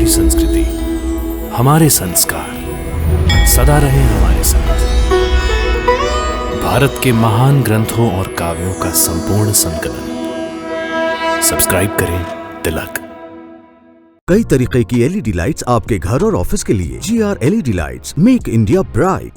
हमारी संस्कृति, हमारे संस्कार सदा रहे हमारे साथ। भारत के महान ग्रंथों और काव्यों का संपूर्ण संकलन। सब्सक्राइब करें तिलक। कई तरीके की एलईडी लाइट्स आपके घर और ऑफिस के लिए। GR LED lights, make India bright.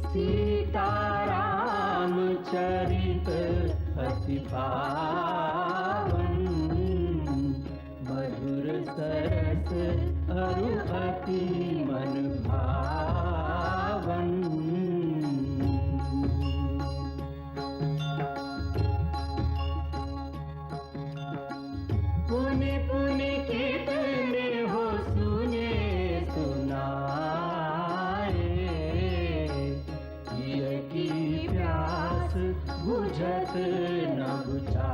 Sitaram चरित अति पावन, मधुर सरस अरु अति मन भावन। पुनि पुनि कितने हो सुने सुनाए, की प्यास बुझत न बुझाए।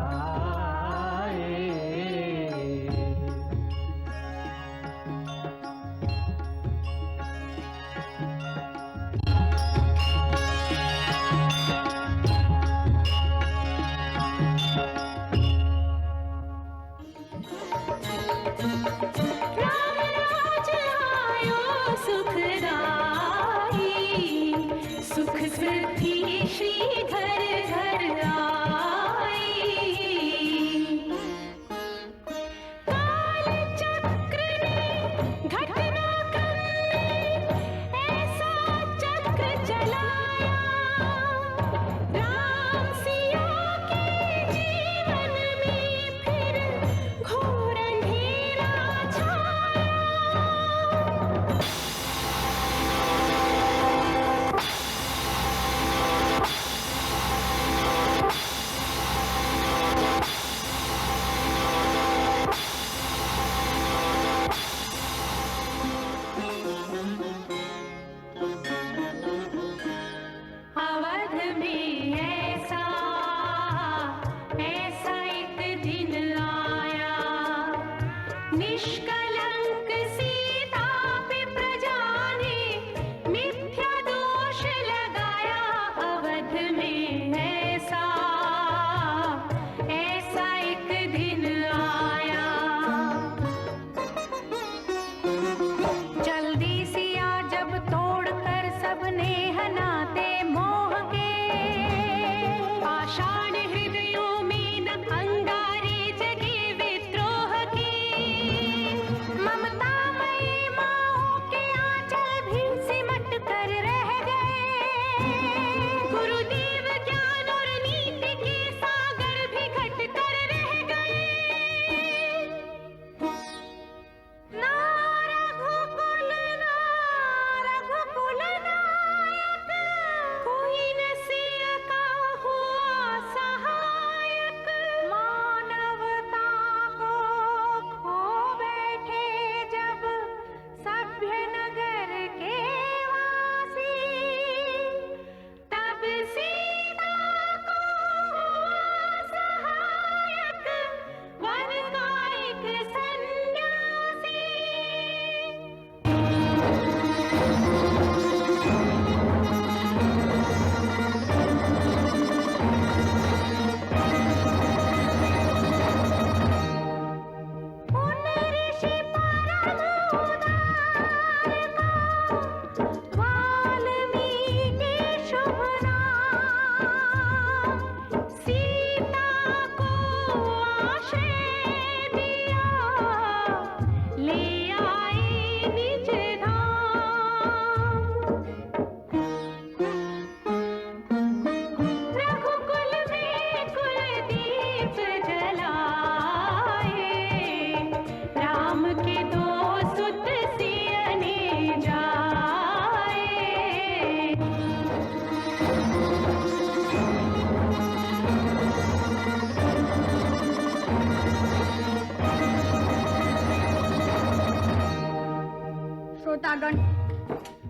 श्रोतागण,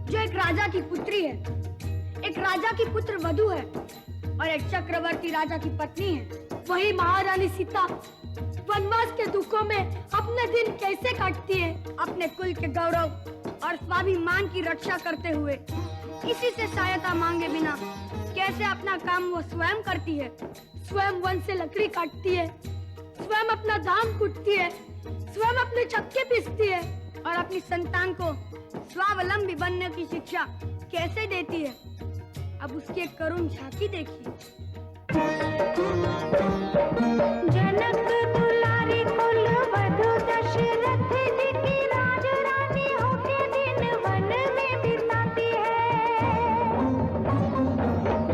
जो एक राजा की पुत्री है, एक राजा की पुत्र वधू है और एक चक्रवर्ती राजा की पत्नी है, वही महारानी सीता वनवास के दुखों में अपने दिन कैसे काटती है, अपने कुल के गौरव और स्वाभिमान की रक्षा करते हुए, किसी से सहायता मांगे बिना कैसे अपना काम वो स्वयं करती है। स्वयं वन से लकड़ी काटती है, स्वयं अपना धान कूटती है, स्वयं अपने चक्के पीसती है और अपनी संतान को स्वावलंबी बनने की शिक्षा कैसे देती है। अब उसकी एक करुण झांकी देखिए। जनक दुलारी कुल वधु दशरथ जी की राज रानी होके दिन वन में बिताती है।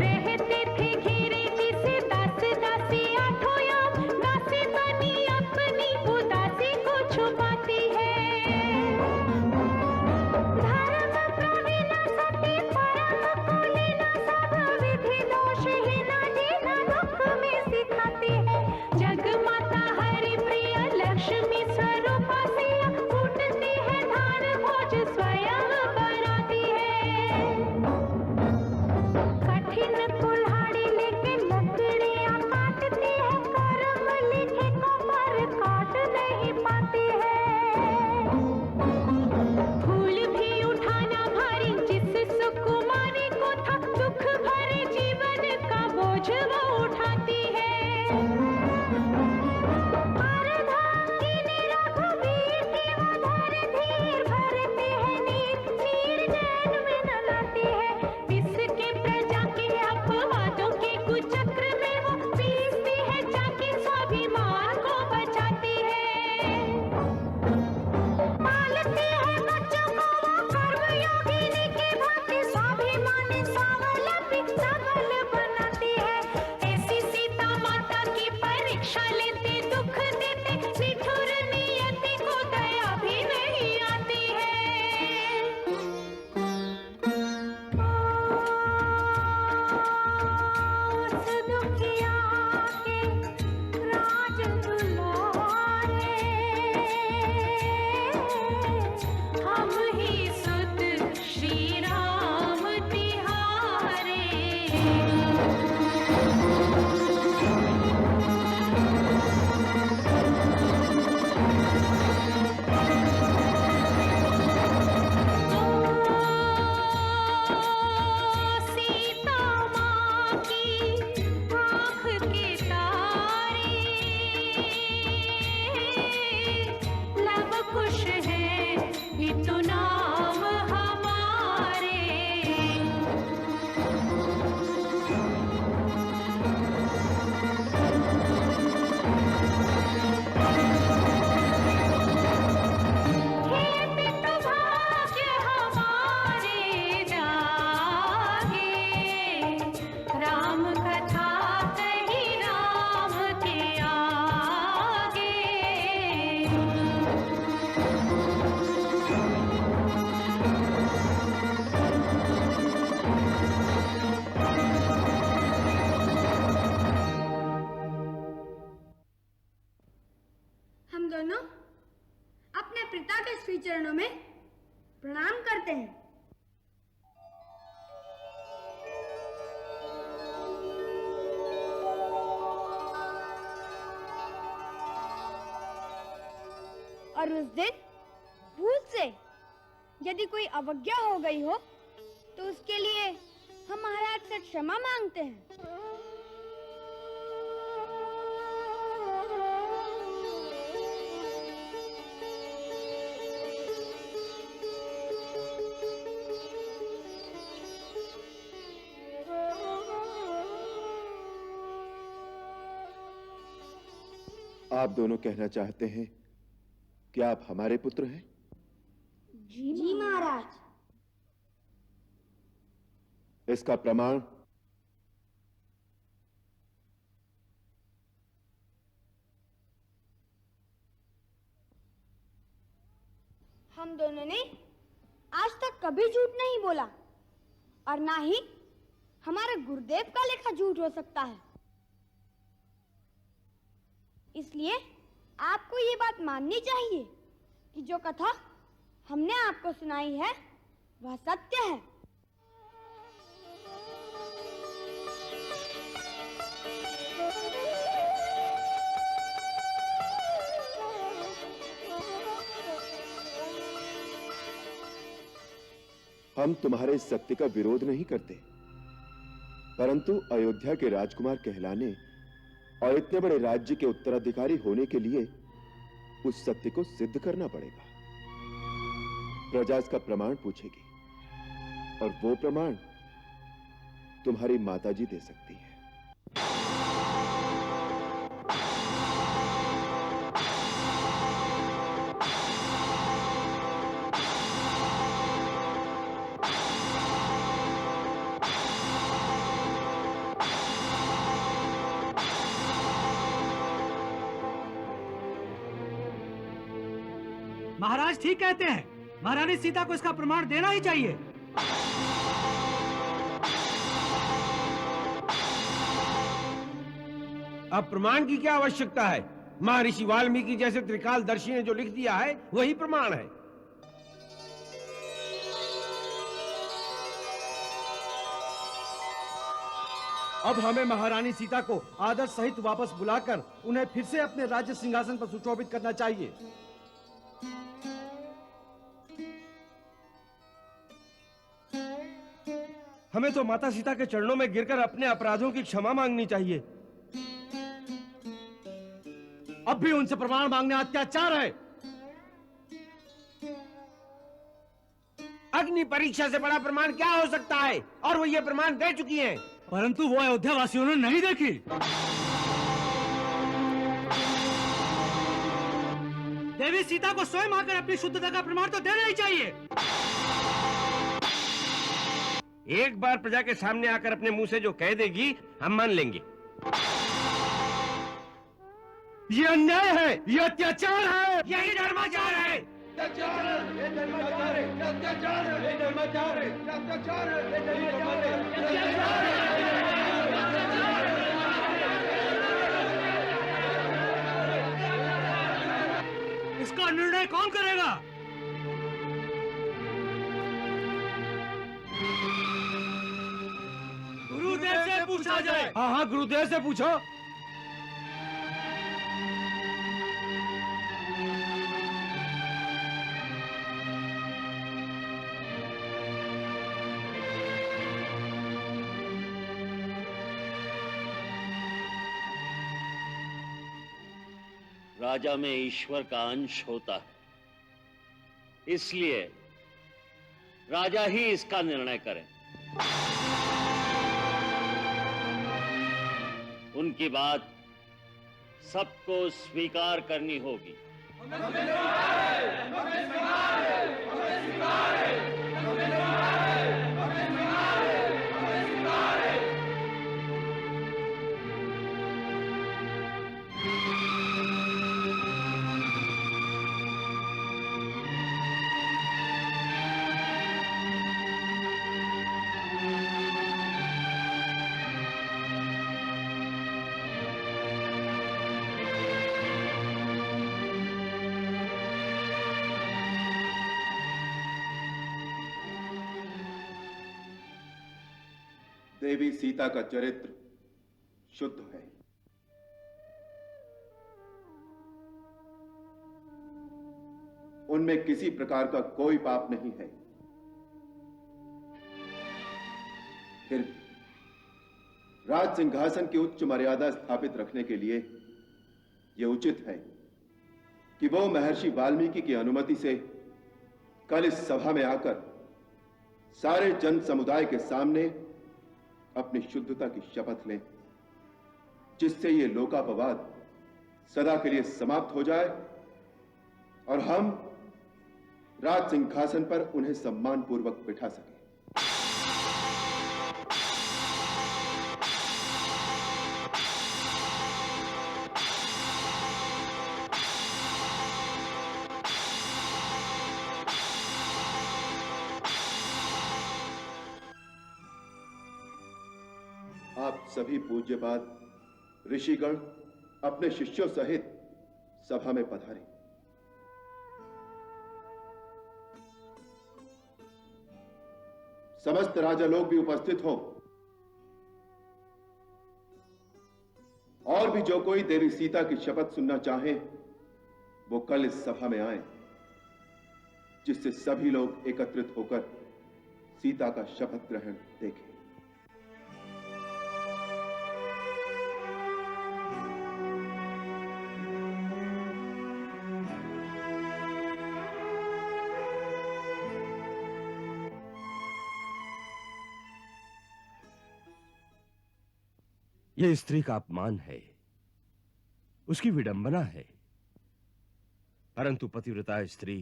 रहती थी घिरी जी से दास दासी आठों याम, दासी बनी अपनी उदासी को छुपाती है। धर्म प्रवीण सती परम कुलीन सब विधि दोषहीन जीना दुख में सिखाती है। जग माता हरि प्रिय लक्ष्मी स्वरूप सिया, फूटती है धार भोज स्वयं बनाती है। कठिन कुल्हाड़ी लेके लकड़ियां काटती है, कर्म लिखे को पर काट नहीं पाती है। फूल भी उठाना भारी जिस सुकुमारी को था, दुख भरे जीवन का बोझ वो उठाती है। अर्धांगिनी रघुवीर की वो धर धीर भरती है नीर, नीर जैन में न लाती है। इसके प्रजा के अपवादों के कुचक्र में वो पीसती है, जाके स्वाभिमान को बचाती है। पालती है बच्चों को वो कर्मयोगिनी की भांति, स्वाभिमानी स्वावलंबी सबल बनाती है। ऐसी सीता माता की परीक्षा लेते, दुख देते, निठुर नियति को दया भी नहीं आती है। उस दुखिया के राज दुलारे, हम ही सुत श्री राम तिहारे। सीता माँ की आँख के तारे, लब खुश है इतु नाम हमारे। हे पितु भाग्य हमारे जागे, राम कथा कही राम के आगे। हम दोनों अपने पिता के श्री चरणों में प्रणाम करते हैं। और उस दिन भूल से यदि कोई अवज्ञा हो गई हो तो उसके लिए हम महाराज से क्षमा मांगते हैं। आप दोनों कहना चाहते हैं कि आप हमारे पुत्र हैं? जी महाराज। इसका प्रमाण? हम दोनों ने आज तक कभी झूठ नहीं बोला और ना ही हमारे गुरुदेव का लेखा झूठ हो सकता है। इसलिए आपको ये बात माननी चाहिए कि जो कथा हमने आपको सुनाई है वह सत्य है। हम तुम्हारे इस सत्य का विरोध नहीं करते, परंतु अयोध्या के राजकुमार कहलाने और इतने बड़े राज्य के उत्तराधिकारी होने के लिए उस सत्य को सिद्ध करना पड़ेगा। प्रजा इसका प्रमाण पूछेगी और वो प्रमाण तुम्हारी माताजी दे सकती है। महाराज ठीक कहते हैं, महारानी सीता को इसका प्रमाण देना ही चाहिए। अब प्रमाण की क्या आवश्यकता है? महर्षि वाल्मीकि जैसे त्रिकालदर्शी ने जो लिख दिया है वही प्रमाण है। अब हमें महारानी सीता को आदर सहित वापस बुलाकर उन्हें फिर से अपने राज्य सिंहासन पर सुशोभित करना चाहिए। हमें तो माता सीता के चरणों में गिरकर अपने अपराधों की क्षमा मांगनी चाहिए। अब भी उनसे प्रमाण मांगना अत्याचार है। अग्नि परीक्षा से बड़ा प्रमाण क्या हो सकता है? और वो ये प्रमाण दे चुकी हैं। परंतु वो अयोध्या वासियों ने नहीं देखी। देवी सीता को स्वयं आकर अपनी शुद्धता का प्रमाण तो देना ही चाहिए। एक बार प्रजा के सामने आकर अपने मुंह से जो कह देगी हम मान लेंगे। ये अन्याय है, ये अत्याचार है, यही धर्माचार है। इसका निर्णय कौन करेगा? गुरुदेव से पूछा जाए। हाँ हाँ, गुरुदेव से पूछो। राजा में ईश्वर का अंश होता है, इसलिए राजा ही इसका निर्णय करें। उनकी बात सबको स्वीकार करनी होगी। देवी सीता का चरित्र शुद्ध है। उनमें किसी प्रकार का कोई पाप नहीं है। फिर राज सिंहासन की उच्च मर्यादा स्थापित रखने के लिए यह उचित है कि वो महर्षि वाल्मीकि की अनुमति से कल इस सभा में आकर सारे जन समुदाय के सामने अपनी शुद्धता की शपथ लें, जिससे ये लोकापवाद सदा के लिए समाप्त हो जाए और हम राज सिंहासन पर उन्हें सम्मान पूर्वक बिठा सकें। आप सभी पूज्यपाद ऋषिगण अपने शिष्यों सहित सभा में पधारें। समस्त राजा लोग भी उपस्थित हों और भी जो कोई देवी सीता की शपथ सुनना चाहे वो कल इस सभा में आए, जिससे सभी लोग एकत्रित होकर सीता का शपथ ग्रहण देखें। यह स्त्री का अपमान है, उसकी विडंबना है। परंतु पतिव्रता स्त्री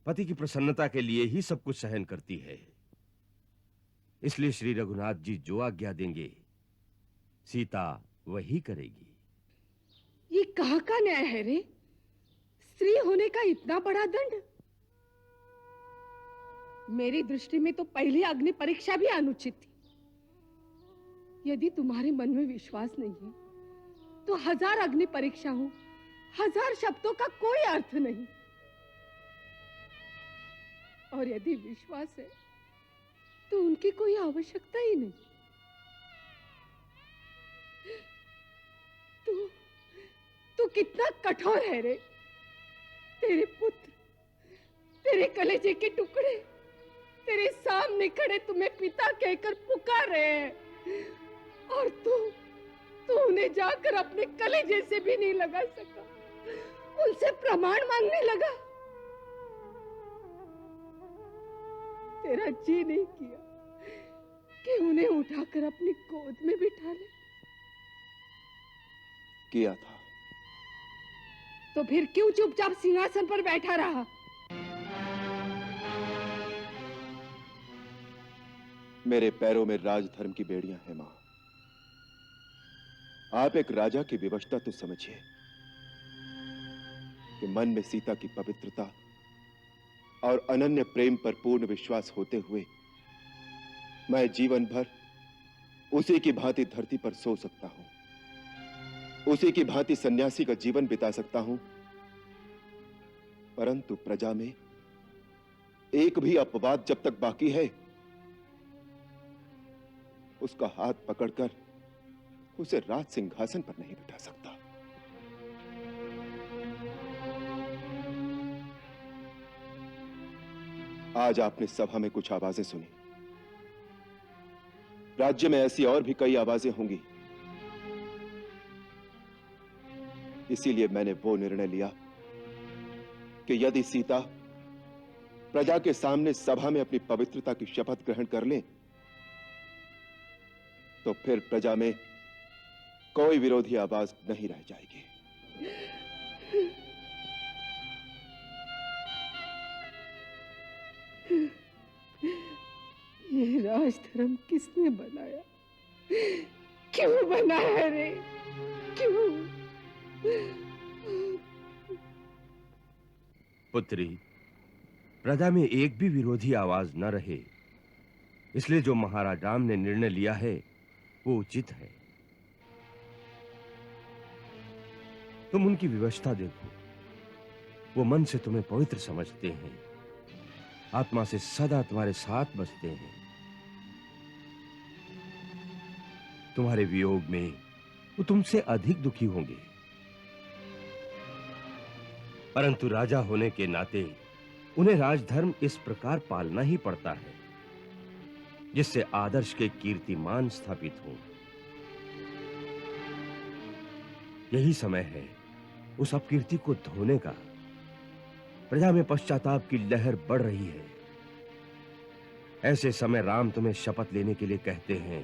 पति की प्रसन्नता के लिए ही सब कुछ सहन करती है। इसलिए श्री रघुनाथ जी जो आज्ञा देंगे सीता वही करेगी। ये कहाँ का न्याय है रे? स्त्री होने का इतना बड़ा दंड? मेरी दृष्टि में तो पहली अग्नि परीक्षा भी अनुचित थी। यदि तुम्हारे मन में विश्वास नहीं है तो 1000 अग्नि परीक्षा हो, 1000 शब्दों का कोई अर्थ नहीं। और यदि विश्वास है तो उनकी कोई आवश्यकता ही नहीं। तू कितना कठोर है रे। तेरे पुत्र, तेरे कलेजे के टुकड़े तेरे सामने खड़े तुम्हें पिता कहकर पुकार रहे हैं और तू उन्हें जाकर अपने कलेजे से भी नहीं लगा सका, उनसे प्रमाण मांगने लगा। तेरा जी नहीं किया कि उन्हें उठाकर अपनी गोद में बिठा ले? किया था। तो फिर क्यों चुपचाप सिंहासन पर बैठा रहा? मेरे पैरों में राजधर्म की बेड़ियां हैं मां। आप एक राजा की विवशता तो समझिए कि मन में सीता की पवित्रता और अनन्य प्रेम पर पूर्ण विश्वास होते हुए मैं जीवन भर उसी की भांति धरती पर सो सकता हूं, उसी की भांति सन्यासी का जीवन बिता सकता हूं। परंतु प्रजा में एक भी अपवाद जब तक बाकी है उसका हाथ पकड़कर उसे राज सिंहासन पर नहीं बिठा सकता। आज आपने सभा में कुछ आवाजें सुनी। राज्य में ऐसी और भी कई आवाजें होंगी। इसीलिए मैंने वो निर्णय लिया कि यदि सीता प्रजा के सामने सभा में अपनी पवित्रता की शपथ ग्रहण कर ले तो फिर प्रजा में कोई विरोधी आवाज नहीं रह जाएगी। ये राजधर्म किसने बनाया? क्यों बनाया रे? क्यों? पुत्री, प्रजा में एक भी विरोधी आवाज न रहे, इसलिए जो महाराज राम ने निर्णय लिया है वो उचित है। तुम उनकी विवशता देखो। वो मन से तुम्हें पवित्र समझते हैं, आत्मा से सदा तुम्हारे साथ बसते हैं। तुम्हारे वियोग में वो तुमसे अधिक दुखी होंगे। परंतु राजा होने के नाते उन्हें राजधर्म इस प्रकार पालना ही पड़ता है जिससे आदर्श के कीर्तिमान स्थापित हो। यही समय है उस अपकीर्ति को धोने का। प्रजा में पश्चाताप की लहर बढ़ रही है। ऐसे समय राम तुम्हें शपथ लेने के लिए कहते हैं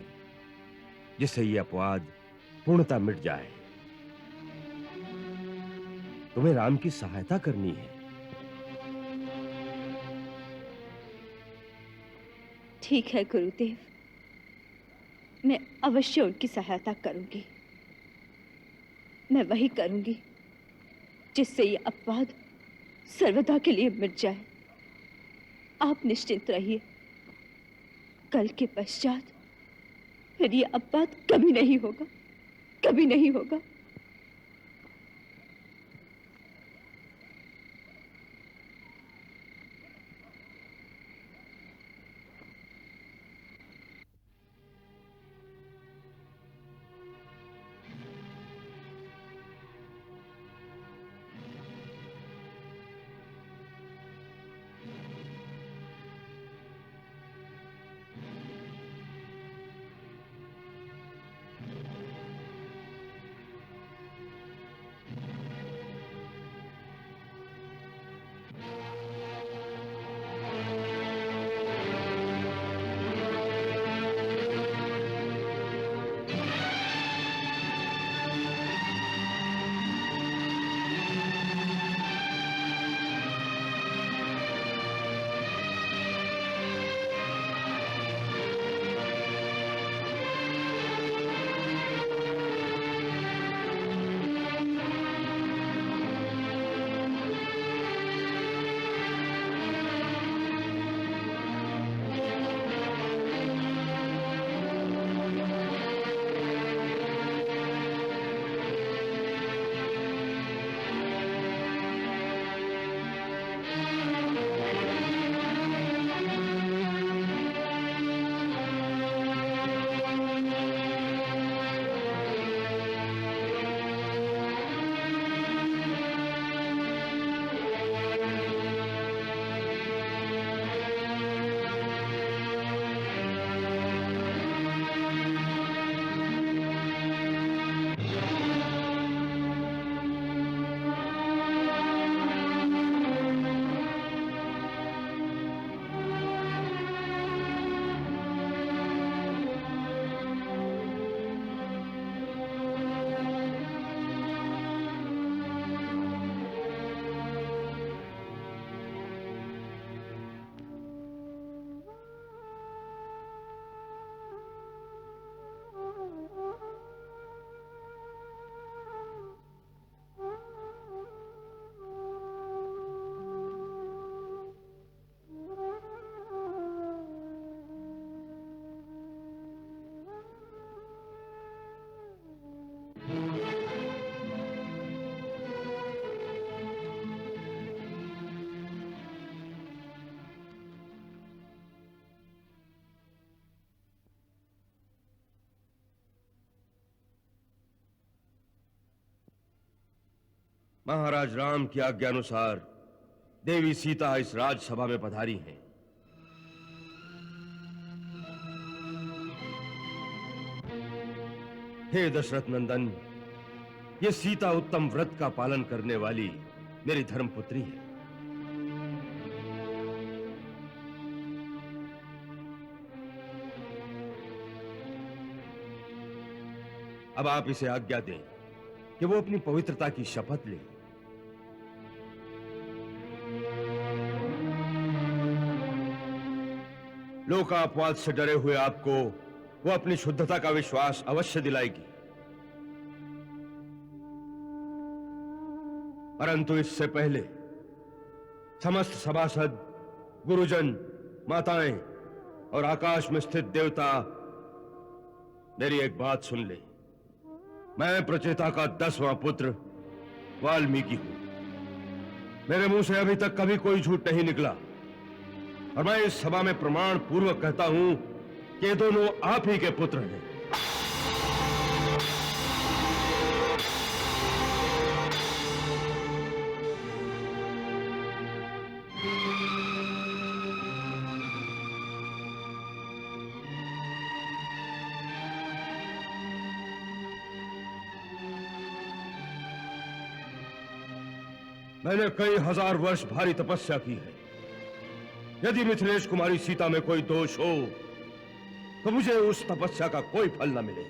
जिससे यह अपवाद पूर्णतः मिट जाए। तुम्हें राम की सहायता करनी है। ठीक है गुरुदेव, मैं अवश्य उनकी सहायता करूंगी। मैं वही करूंगी जिससे ये अपवाद सर्वदा के लिए मिट जाए। आप निश्चिंत रहिए, कल के पश्चात फिर ये अपवाद कभी नहीं होगा, कभी नहीं होगा। महाराज राम की आज्ञानुसार देवी सीता इस राजसभा में पधारी हैं। हे दशरथ नंदन, ये सीता उत्तम व्रत का पालन करने वाली मेरी धर्मपुत्री है। अब आप इसे आज्ञा दें कि वो अपनी पवित्रता की शपथ ले। लोकापवाद से डरे हुए आपको वो अपनी शुद्धता का विश्वास अवश्य दिलाएगी, परंतु इससे पहले समस्त सभासद, गुरुजन, माताएं और आकाश में स्थित देवता मेरी एक बात सुन ले। मैं प्रचेता का 10वां पुत्र वाल्मीकि हूं। मेरे मुंह से अभी तक कभी कोई झूठ नहीं निकला और मैं इस सभा में प्रमाण पूर्वक कहता हूं कि ये दोनों आप ही के पुत्र हैं। मैंने कई हजार वर्ष भारी तपस्या की है। यदि मिथिलेश कुमारी सीता में कोई दोष हो तो मुझे उस तपस्या का कोई फल न मिले।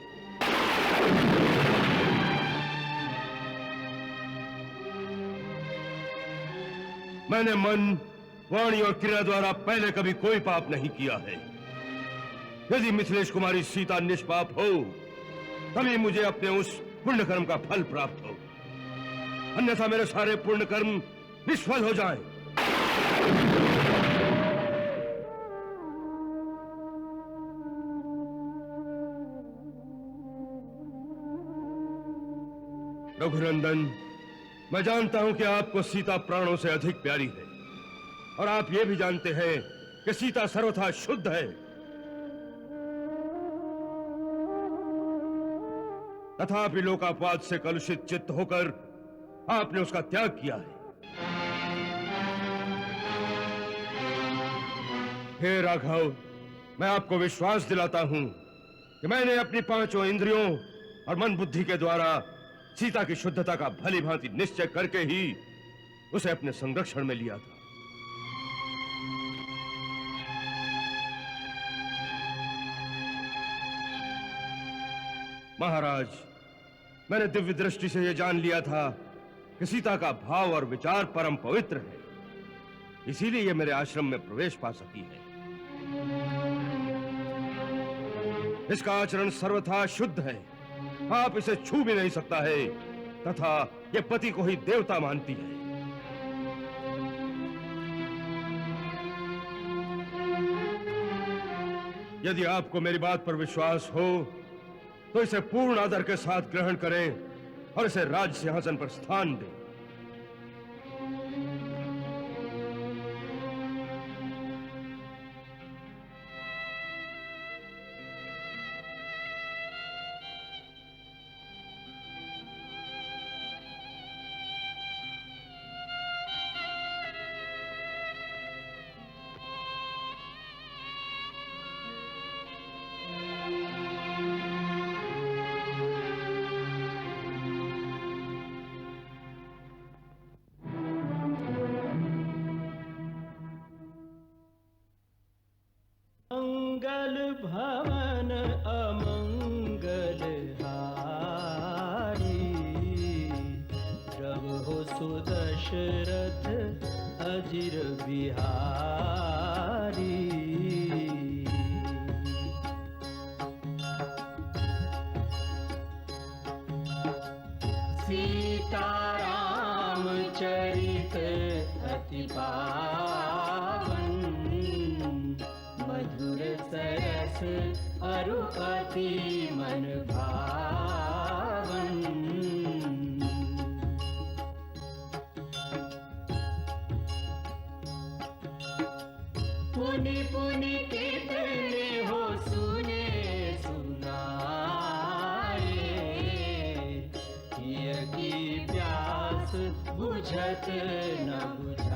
मैंने मन, वाणी और क्रिया द्वारा पहले कभी कोई पाप नहीं किया है। यदि मिथिलेश कुमारी सीता निष्पाप हो तभी मुझे अपने उस पुण्य कर्म का फल प्राप्त हो, अन्यथा मेरे सारे पुण्य कर्म निष्फल हो जाएं। रघुनंदन, मैं जानता हूं कि आपको सीता प्राणों से अधिक प्यारी है और आप ये भी जानते हैं कि सीता सर्वथा शुद्ध है, तथापि लोकापवाद से कलुषित चित्त होकर आपने उसका त्याग किया है। हे राघव, मैं आपको विश्वास दिलाता हूं कि मैंने अपनी 5 इंद्रियों और मन बुद्धि के द्वारा सीता की शुद्धता का भली भांति निश्चय करके ही उसे अपने संरक्षण में लिया था। महाराज, मैंने दिव्य दृष्टि से यह जान लिया था कि सीता का भाव और विचार परम पवित्र है, इसीलिए यह मेरे आश्रम में प्रवेश पा सकी है। इसका आचरण सर्वथा शुद्ध है, आप इसे छू भी नहीं सकता है, तथा यह पति को ही देवता मानती है। यदि आपको मेरी बात पर विश्वास हो तो इसे पूर्ण आदर के साथ ग्रहण करें और इसे राज सिंहासन पर स्थान दें। मंगल भवन अमंगल हारी, प्रभु सुदशरथ अजिर बिहारी। सीताराम चरित अति पावन, मधुर सरस अरु अति मन भावन। पुनि पुनि कितने हो सुने सुनाए, किय की प्यास बुझत न बुझत